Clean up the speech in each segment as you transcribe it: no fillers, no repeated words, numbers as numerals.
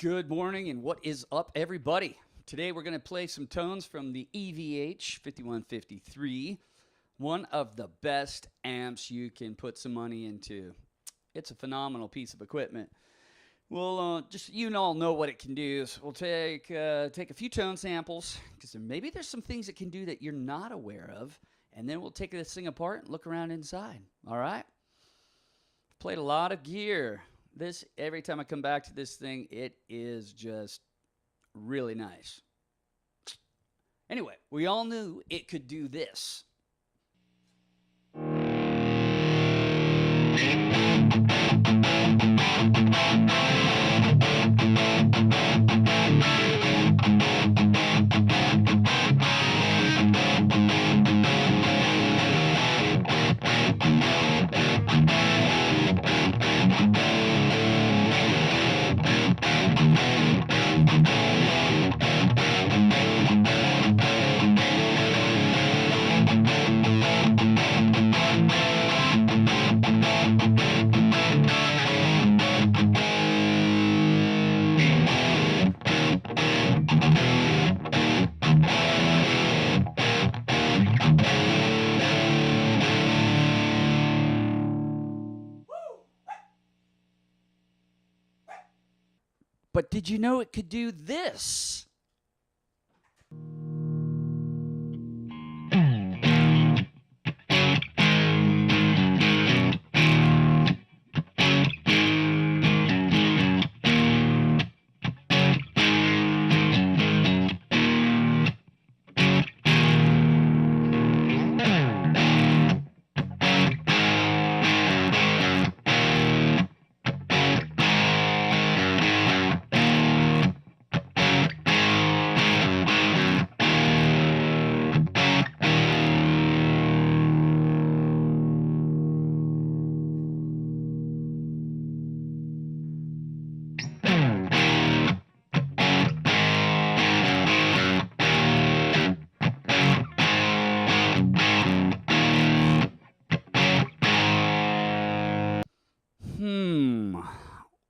Good morning, and what is up, everybody? Today we're going to play some tones from the EVH 5153, one of the best amps you can put some money into. It's a phenomenal piece of equipment. We'll you all know what it can do. So we'll take a few tone samples, because maybe there's some things it can do that you're not aware of, and then we'll take this thing apart and look around inside. All right? Played a lot of gear. Every time I come back to this thing, it is just really nice. Anyway, we all knew it could do this. But did you know it could do this?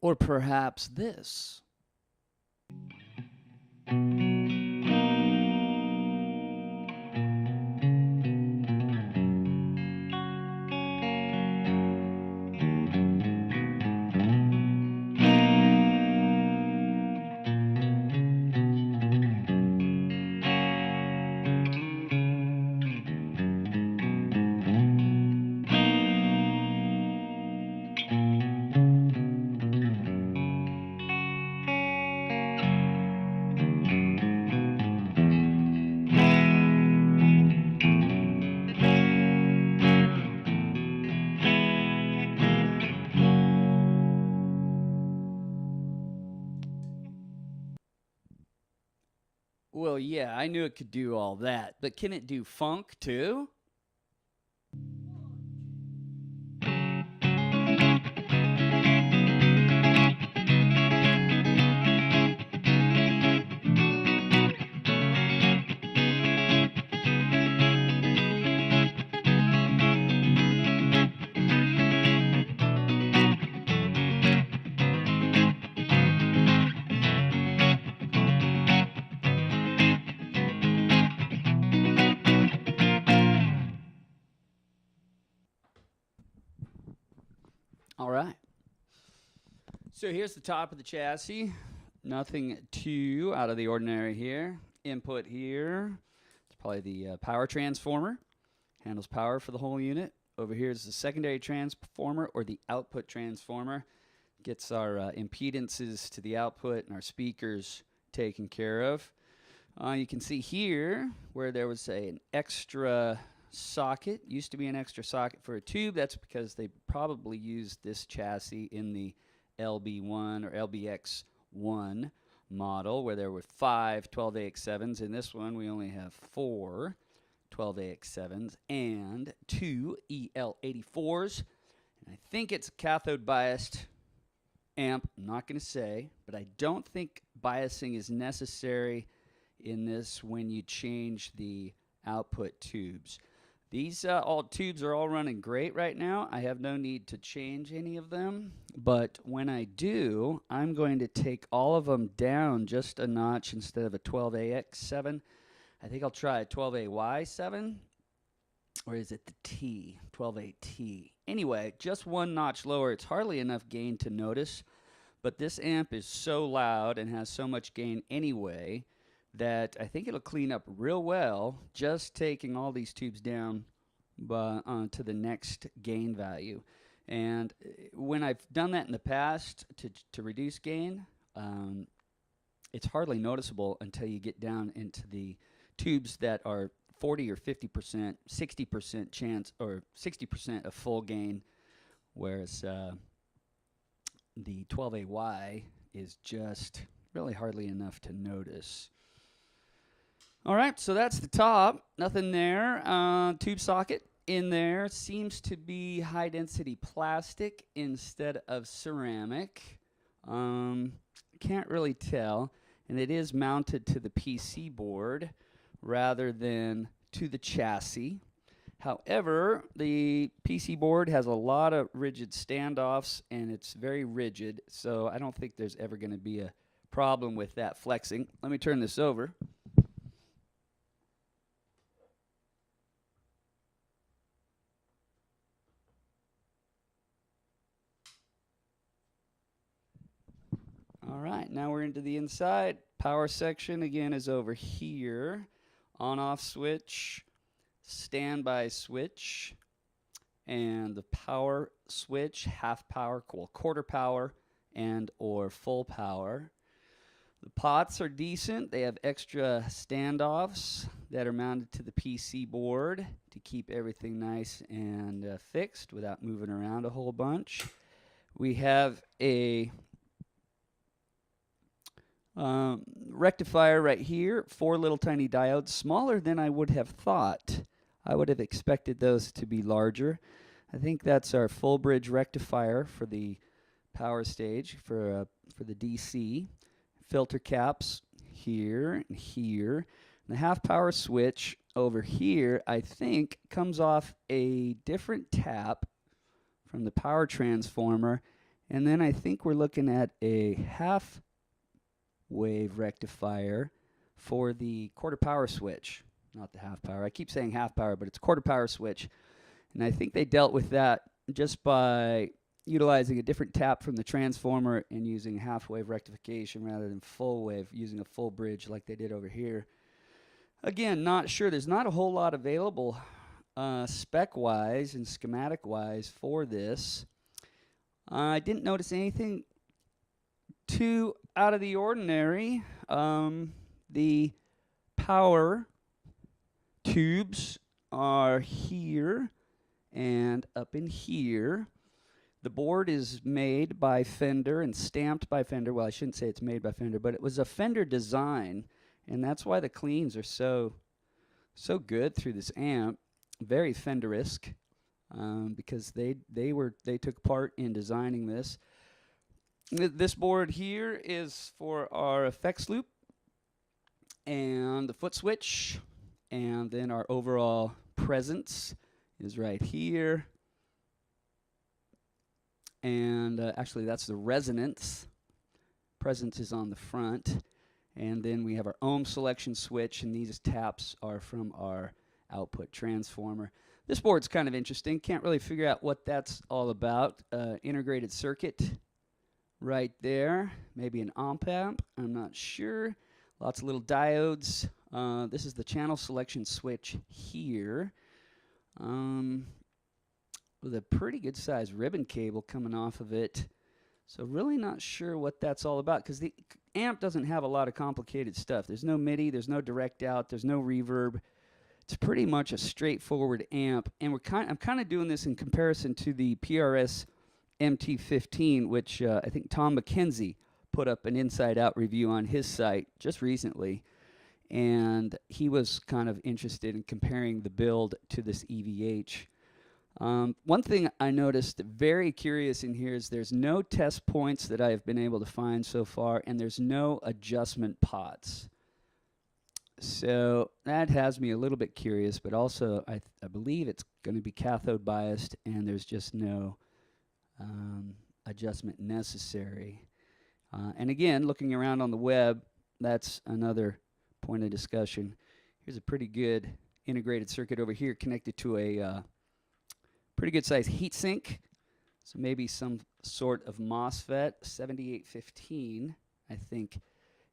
Or perhaps this. Well, yeah, I knew it could do all that, but can it do funk too? All right. So here's the top of the chassis. Nothing too out of the ordinary here. Input here. It's probably the power transformer. Handles power for the whole unit. Over here is the secondary transformer or the output transformer. Gets our impedances to the output and our speakers taken care of. You can see here where there was an extra socket. Used to be an extra socket for a tube. That's because they probably used this chassis in the LB1 or LBXI model where there were 5 12AX7s. In this one, we only have 4 12AX7s and 2 EL84s. And I think it's a cathode biased amp. I'm not going to say, but I don't think biasing is necessary in this when you change the output tubes. These all tubes are all running great right now. I have no need to change any of them. But when I do, I'm going to take all of them down just a notch instead of a 12AX7. I think I'll try a 12AY7. Or is it the T? 12AT. Anyway, just one notch lower. It's hardly enough gain to notice. But this amp is so loud and has so much gain anyway that I think it'll clean up real well just taking all these tubes down to the next gain value. And when I've done that in the past to reduce gain, it's hardly noticeable until you get down into the tubes that are 40 or 50%, 60% chance, or 60% of full gain, whereas the 12AY is just really hardly enough to notice. All right, so that's the top. Nothing there. Tube socket in there seems to be high-density plastic instead of ceramic. Can't really tell. And it is mounted to the PC board rather than to the chassis. However, the PC board has a lot of rigid standoffs, and it's very rigid, so I don't think there's ever going to be a problem with that flexing. Let me turn this over. All right, now we're into the inside. Power section, again, is over here. On-off switch, standby switch, and the power switch, half power, quarter power, and or full power. The pots are decent. They have extra standoffs that are mounted to the PC board to keep everything nice and fixed without moving around a whole bunch. We have a rectifier right here, 4 little tiny diodes, smaller than I would have thought. I would have expected those to be larger. I think that's our full bridge rectifier for the power stage for the DC. Filter caps here and here. And the half power switch over here, I think, comes off a different tap from the power transformer. And then I think we're looking at a half wave rectifier for the quarter power switch, not the half power. I keep saying half power, but it's quarter power switch. And I think they dealt with that just by utilizing a different tap from the transformer and using half wave rectification rather than full wave, using a full bridge like they did over here. Again, not sure. There's not a whole lot available spec-wise and schematic-wise for this. I didn't notice anything too out of the ordinary. The power tubes are here and up in here. The board is made by Fender and stamped by Fender. Well, I shouldn't say it's made by Fender, but it was a Fender design, and that's why the cleans are so good through this amp. Very Fender-esque, because they took part in designing this. This board here is for our effects loop and the foot switch, and then our overall presence is right here. And actually that's the resonance. Presence is on the front. And then we have our ohm selection switch, and these taps are from our output transformer. This board's kind of interesting. Can't really figure out what that's all about. Integrated circuit right there. Maybe an amp. I'm not sure. Lots of little diodes. This is the channel selection switch here. With a pretty good sized ribbon cable coming off of it. So really not sure what that's all about, because the amp doesn't have a lot of complicated stuff. There's no MIDI, there's no direct out, there's no reverb. It's pretty much a straightforward amp, and I'm kind of doing this in comparison to the PRS MT15, which I think Tom McKenzie put up an inside out review on his site just recently, and he was kind of interested in comparing the build to this EVH. One thing I noticed very curious in here is there's no test points that I have been able to find so far, and there's no adjustment pots. So that has me a little bit curious, but also I believe it's going to be cathode biased, and there's just no adjustment necessary. And again, looking around on the web, that's another point of discussion. Here's a pretty good integrated circuit over here connected to a pretty good size heat sink. So maybe some sort of MOSFET. 7815, I think,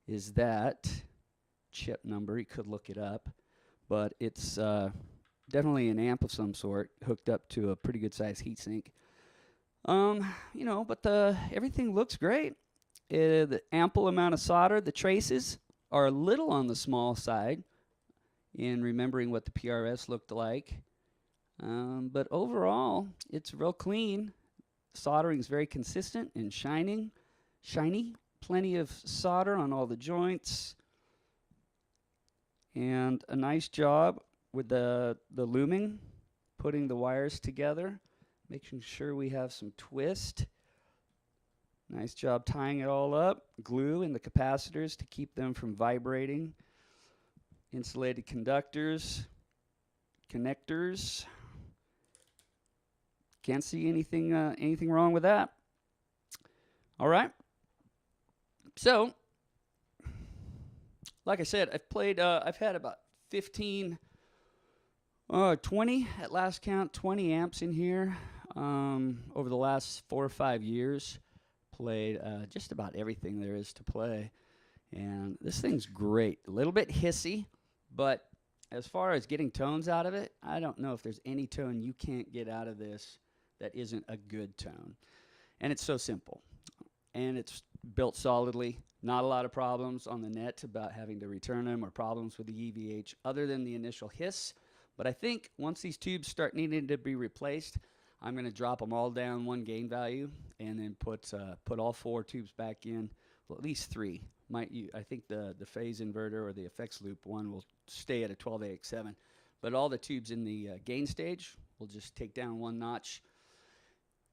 is that chip number. You could look it up. But it's definitely an amp of some sort hooked up to a pretty good size heat sink. You know, but everything looks great. The ample amount of solder. The traces are a little on the small side in remembering what the PRS looked like. But overall, it's real clean. Soldering is very consistent and shiny. Plenty of solder on all the joints. And a nice job with the looming, putting the wires together, making sure we have some twist. Nice job tying it all up. Glue in the capacitors to keep them from vibrating. Insulated conductors, connectors. Can't see anything wrong with that. All right. So, like I said, I've had about 15, 20 at last count, 20 amps in here over the last 4 or 5 years. Played just about everything there is to play. And this thing's great. A little bit hissy, but as far as getting tones out of it, I don't know if there's any tone you can't get out of this that isn't a good tone. And it's so simple. And it's built solidly. Not a lot of problems on the net about having to return them or problems with the EVH other than the initial hiss. But I think once these tubes start needing to be replaced, I'm going to drop them all down one gain value and then put all 4 tubes back in. Well, at least 3. I think the phase inverter or the effects loop one will stay at a 12AX7. But all the tubes in the gain stage will just take down one notch.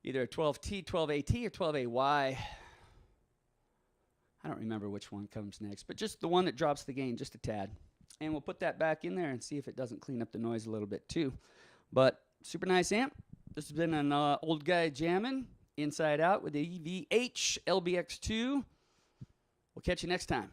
Either a 12T, 12AT, or 12AY. I don't remember which one comes next, but just the one that drops the gain just a tad. And we'll put that back in there and see if it doesn't clean up the noise a little bit too. But super nice amp. This has been an old guy jamming inside out with the EVH LBXII. We'll catch you next time.